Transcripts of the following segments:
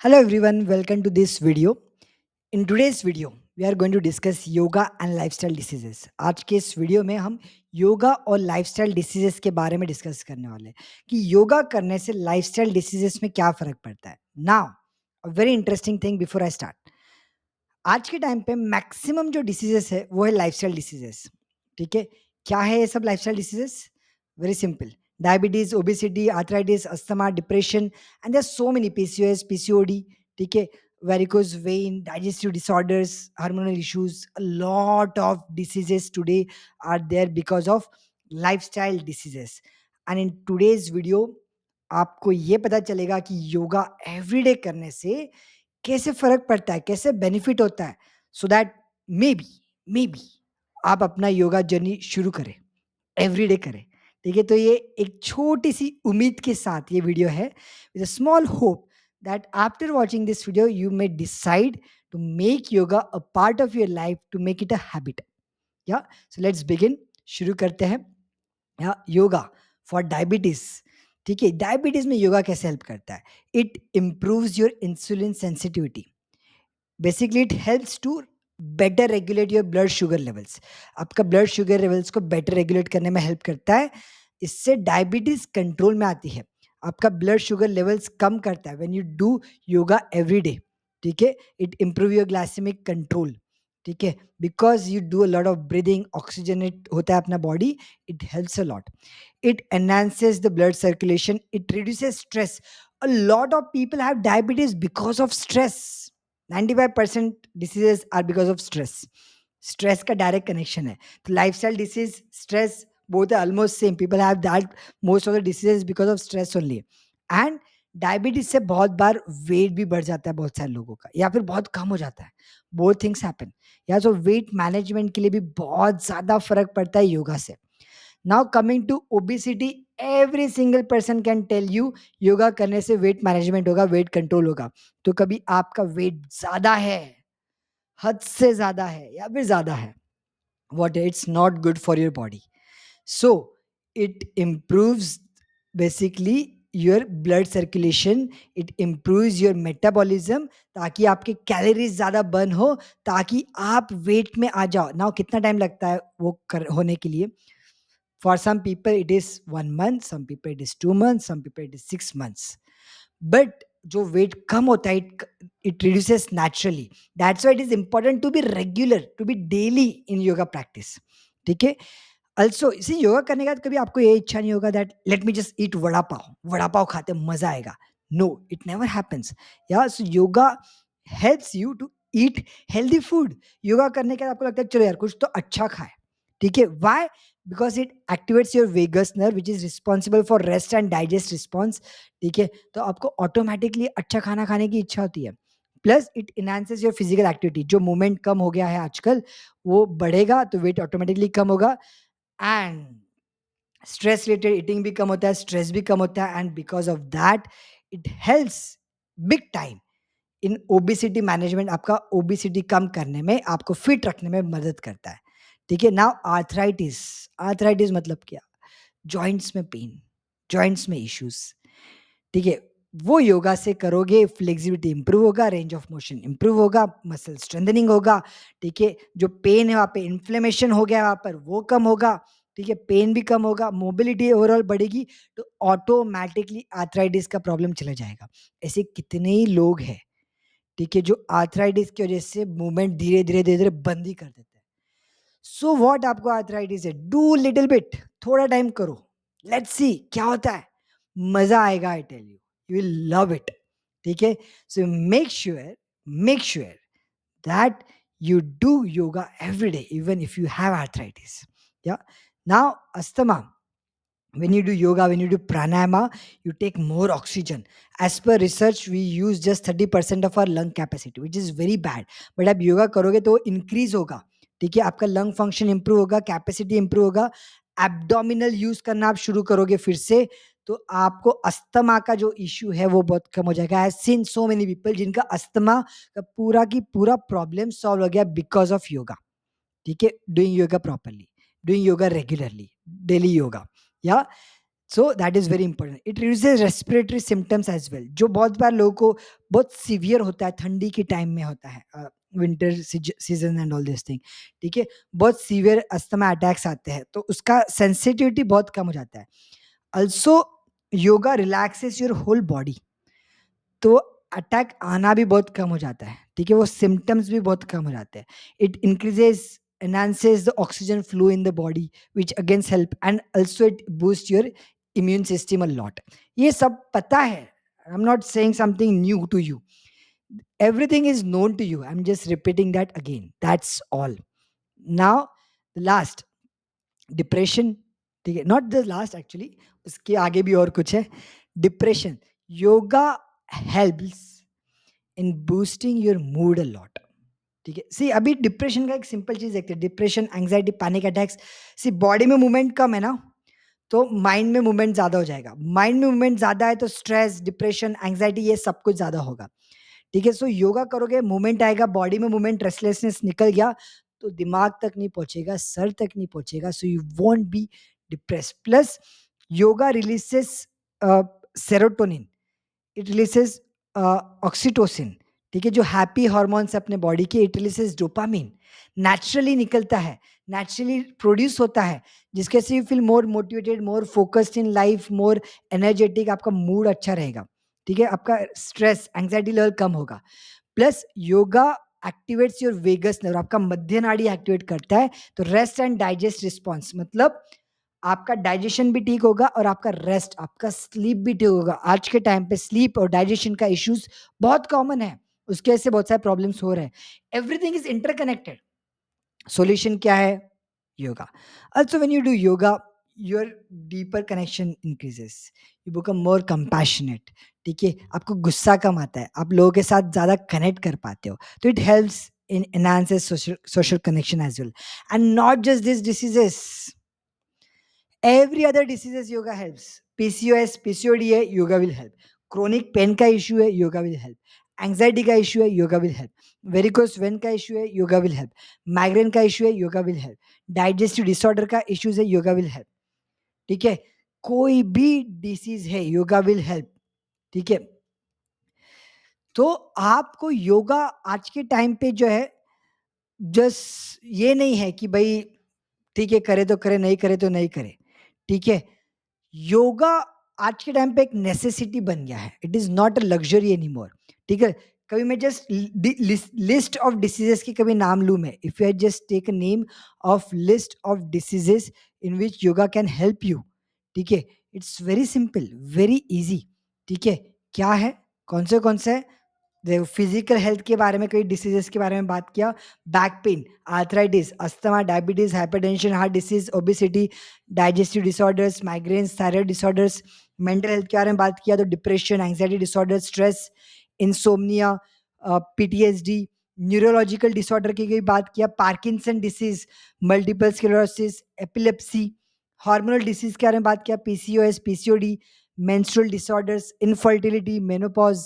Hello everyone, welcome to this video. In today's video, we are going to discuss yoga and lifestyle diseases. आज के इस video में हम योगा और lifestyle diseases के बारे में डिस्कस करने वाले हैं कि योगा करने से लाइफस्टाइल डिसीजेस में क्या फर्क पड़ता है. Now a very interesting thing before I start. आज के टाइम पे मैक्सिमम जो डिसीजेस है वो है लाइफस्टाइल डिसीजेस. ठीक है, क्या है ये सब lifestyle diseases? Very simple. Diabetes, obesity, arthritis, asthma, depression and there so many PCOS, PCOD. ठीक है, varicose vein, digestive disorders, hormonal issues. A lot of diseases today are there because of lifestyle diseases. And in today's video, आपको ये पता चलेगा कि yoga everyday करने से कैसे फ़र्क पड़ता है, कैसे बेनिफिट होता है, सो दैट मे बी आप अपना योगा जर्नी शुरू करें, एवरीडे करें। ठीक है? तो ये एक छोटी-सी उम्मीद के साथ ये वीडियो है, with a small hope that after watching this video you may decide to make yoga a part of your life, to make it a habit. Yeah so let's begin, शुरू करते हैं। या योगा फॉर डायबिटीज. ठीक है, diabetes में योगा कैसे help करता है? It improves your insulin sensitivity. Basically it helps to better regulate your blood sugar levels. आपका ब्लड शुगर लेवल्स को बेटर रेगुलेट करने में हेल्प करता है. इससे डायबिटीज कंट्रोल में आती है. आपका ब्लड शुगर लेवल्स कम करता है when you do yoga every day. ठीक है, it improve your glycaemic control. ठीक है, because you do a lot of breathing, oxygenate होता है अपना body. It helps a lot. It enhances the blood circulation. It reduces stress. A lot of people have diabetes because of stress. 95% diseases are because of stress. Stress का direct connection है. तो lifestyle disease, stress, both are almost same. People have that. Most of the diseases because of stress only. And diabetes से बहुत बार wait भी बढ़ जाता है बहुत सारे लोगों का, या फिर बहुत कम हो जाता है. Both things happen. या तो वेट मैनेजमेंट के लिए भी बहुत ज्यादा फर्क पड़ता है योगा से. Now coming to obesity, every single person can tell you yoga करने से वेट मैनेजमेंट होगा, वेट कंट्रोल होगा. तो कभी आपका वेट ज्यादा है, हद से ज्यादा है या फिर ज्यादा है, what it's not good for your body. So it improves basically your blood circulation. It improves your metabolism, ताकि आपके कैलोरीज ज्यादा बर्न हो, ताकि आप वेट में आ जाओ. नाउ कितना टाइम लगता है वो होने के लिए? For some people, it is 1 month, some people it is 2 months, some people it is 6 months. But जो वेट कम होता है, it reduces naturally. That's why it is important to be regular, to be daily in yoga practice. ठीक है, also इसे योगा करने के बाद कभी आपको ये इच्छा नहीं होगा that let me just eat vada pav, vada pav खाते मजा आएगा. No, it never happens. Yeah so yoga helps you to eat healthy food. Yoga करने के बाद आपको लगता है चलो यार कुछ तो अच्छा खाए. ठीक है, why? Because it activates your vagus nerve which is responsible for rest and digest response. ठीक है, तो आपको ऑटोमेटिकली अच्छा खाना खाने की इच्छा होती है. Plus it enhances your physical activity. जो मूवमेंट कम हो गया है आजकल, वो बढ़ेगा तो वेट ऑटोमेटिकली कम होगा. एंड स्ट्रेस रिलेटेड ईटिंग भी कम होता है, स्ट्रेस भी कम होता है. And because of that it helps big time in obesity management. आपका ओबेसिटी कम करने में, आपको फिट रखने में मदद करता है. ठीक है, नाउ आर्थराइटिस. आर्थराइटिस मतलब क्या? जॉइंट्स में पेन, जॉइंट्स में इश्यूज. ठीक है, वो योगा से करोगे, फ्लेक्सिबिलिटी इंप्रूव होगा, रेंज ऑफ मोशन इंप्रूव होगा, मसल स्ट्रेंथनिंग होगा. ठीक है, जो पेन है वहाँ पे, इन्फ्लेमेशन हो गया वहाँ पर, वो कम होगा. ठीक है, पेन भी कम होगा, मोबिलिटी ओवरऑल बढ़ेगी, तो ऑटोमेटिकली आर्थराइटिस का प्रॉब्लम चला जाएगा. ऐसे कितने ही लोग हैं, ठीक है, जो आर्थराइटिस की वजह से मूवमेंट धीरे धीरे धीरे धीरे बंद ही कर देते हैं. सो व्हाट, आपको आर्थराइटिस है, डू लिटिल बिट, थोड़ा टाइम करो, लेट्स सी क्या होता है. मजा आएगा, I tell you, you will love it. ठीक है, so make sure that you do yoga every day even if you have arthritis. Yeah, now asthma. When you do yoga, when you do pranayama, you take more oxygen. As per research, we use just 30% of our lung capacity, which is very bad. But आप योगा करोगे तो increase होगा. ठीक है, आपका lung function improve होगा, capacity improve होगा. Abdominal use करना आप शुरू करोगे फिर से, तो आपको अस्थमा का जो इश्यू है वो बहुत कम हो जाएगा. I seen so many people जिनका अस्थमा का पूरा की पूरा प्रॉब्लम सॉल्व हो गया बिकॉज ऑफ योगा. ठीक है, doing yoga properly, doing yoga regularly, daily yoga. Yeah so that is very important. It reduces respiratory symptoms as well, जो बहुत बार लोगों को बहुत सीवियर होता है, ठंडी के टाइम में होता है, winter season and all this thing, ठीक है? बहुत सीवियर अस्थमा अटैक्स आते हैं, तो उसका सेंसिटिविटी बहुत कम हो जाता है। Also yoga relaxes your whole body, तो अटैक आना भी बहुत कम हो जाता है, ठीक है? वो सिम्पटम्स भी बहुत कम हो जाते हैं। It increases enhances the oxygen flow in the body which against help, and also it boost your immune system a lot. ये सब पता है। I am not saying something new to you. Everything is known to you. I am just repeating that again. That's all. Now last, depression, ठीक है? Not the last actually, उसके आगे भी और कुछ है। Depression, yoga helps in boosting your mood a lot, ठीक है? सी अभी डिप्रेशन का एक सिंपल चीज देखते हैं। डिप्रेशन, एंग्जाइटी, पैनिक अटैक्स, सी बॉडी में मूवमेंट कम है ना, तो माइंड में मूवमेंट ज्यादा हो जाएगा। माइंड में मूवमेंट ज्यादा है तो स्ट्रेस, डिप्रेशन, एंग्जाइटी, ये सब कुछ ज्यादा होगा, ठीक है? सो योगा करोगे, मूवमेंट आएगा, बॉडी में मूवमेंट, रेस्टलेसनेस निकल गया, तो दिमाग तक नहीं पहुंचेगा, सर तक नहीं पहुंचेगा, so you want B depress. Plus yoga releases serotonin, it releases oxytocin, ठीक है? जो हैप्पी हॉर्मोन्स अपने बॉडी के, इट रिलीजेस डोपामिन, नेचुरली निकलता है, नेचुरली प्रोड्यूस होता है, जिसके से you feel more motivated, more focused in life, more energetic, आपका मूड अच्छा रहेगा, ठीक है? आपका स्ट्रेस, एंग्जाइटी लेवल कम होगा। Plus yoga activates your vagus nerve, आपका मध्य नाड़ी एक्टिवेट करता है, तो रेस्ट एंड डाइजेस्ट रिस्पॉन्स, मतलब आपका डाइजेशन भी ठीक होगा और आपका रेस्ट, आपका स्लीप भी ठीक होगा। आज के टाइम पे स्लीप और डाइजेशन का इश्यूज बहुत कॉमन है, उसके वजह से बहुत सारे प्रॉब्लम्स हो रहे हैं। Everything is interconnected. सॉल्यूशन क्या है? Yoga. Also when you do yoga, your deeper connection increases, you become more compassionate, ठीक है? आपको गुस्सा कम आता है, आप लोगों के साथ ज़्यादा कनेक्ट कर पाते हो, तो it helps in enhances social connection as well. And not just these diseases, every other diseases yoga helps. PCOS, PCOD है, yoga will help. Chronic pain का issue है, yoga will help. Anxiety का issue है, yoga will help. Varicose vein का issue है, yoga will help. Migraine का issue है, yoga will help. Digestive disorder का issues है, yoga will help. ठीक है? कोई भी डिसीज है, योगा विल हेल्प, ठीक है? तो आपको योगा आज के टाइम पे जो है, जस्ट ये नहीं है कि भाई ठीक है, करे तो करे, नहीं करे तो नहीं करे, ठीक है? योगा आज के टाइम पे एक नेसेसिटी बन गया है। It is not a luxury any more, ठीक है? कभी मैं जस्ट लिस्ट ऑफ डिसीजेस की कभी नाम लूँ मैं, if you just take a name of list of diseases in which yoga can help you, ठीक है? It's very simple, very easy, ठीक है? क्या है? कौन से है? देखो, फिजिकल हेल्थ के बारे में, कई डिसीजेस के बारे में बात किया। Back pain, arthritis, asthma, diabetes, hypertension, heart disease, obesity, digestive disorders, migraines, thyroid disorders. Mental health के बारे में बात किया तो depression, anxiety disorder, stress, insomnia, PTSD. Neurological disorder की भी बात किया, Parkinson disease, multiple sclerosis, epilepsy. Hormonal disease के बारे में बात किया, PCOS, PCOD, menstrual disorders, infertility, menopause.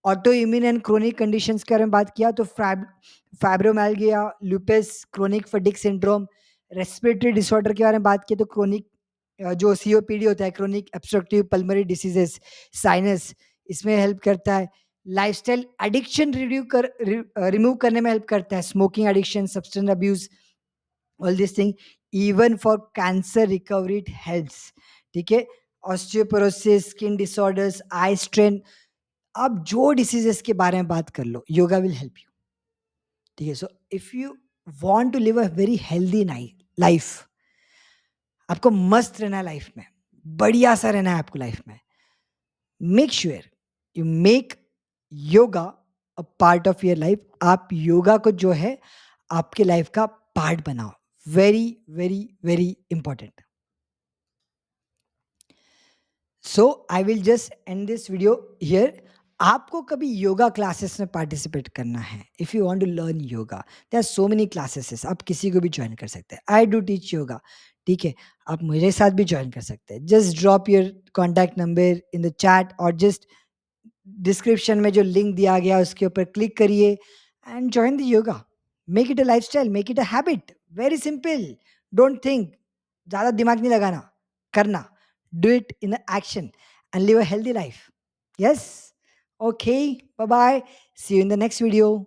Auto immune and chronic conditions के बारे में बात किया तो fibromyalgia, lupus, chronic fatigue syndrome. Respiratory disorder के बारे में बात की तो क्रोनिक जो सीओपीडी होता है, chronic obstructive pulmonary diseases, sinus, इसमें हेल्प करता है। लाइफस्टाइल एडिक्शन रिमूव करने में हेल्प करता है, smoking addiction, substance abuse, all this thing. Even for cancer recovery it helps, ठीक है? Osteoporosis, skin disorders, eye strain, आप जो डिसीजेस के बारे में बात कर लो, योगा विल हेल्प यू, ठीक है? So if you want to live a very healthy life, आपको मस्त रहना है लाइफ में, बढ़िया सा रहना है आपको लाइफ में, make sure you make yoga a part of your life. आप योगा को जो है आपके लाइफ का पार्ट बनाओ। Very very very important. So I will just end this video here. आपको कभी योगा क्लासेस में पार्टिसिपेट करना है, if you want to learn yoga, there are so many classes, आप किसी को भी ज्वाइन कर सकते हैं। आई डू टीच योगा, ठीक है? आप मेरे साथ भी ज्वाइन कर सकते हैं। Just drop your contact number in the chat, और जस्ट डिस्क्रिप्शन में जो लिंक दिया गया उसके ऊपर क्लिक करिए and join the yoga. Make it a lifestyle, make it a habit. Very simple. Don't think, ज़्यादा दिमाग नहीं लगाना, करना। do it in action, and live a healthy life. Yes? Okay, bye bye. See you in the next video.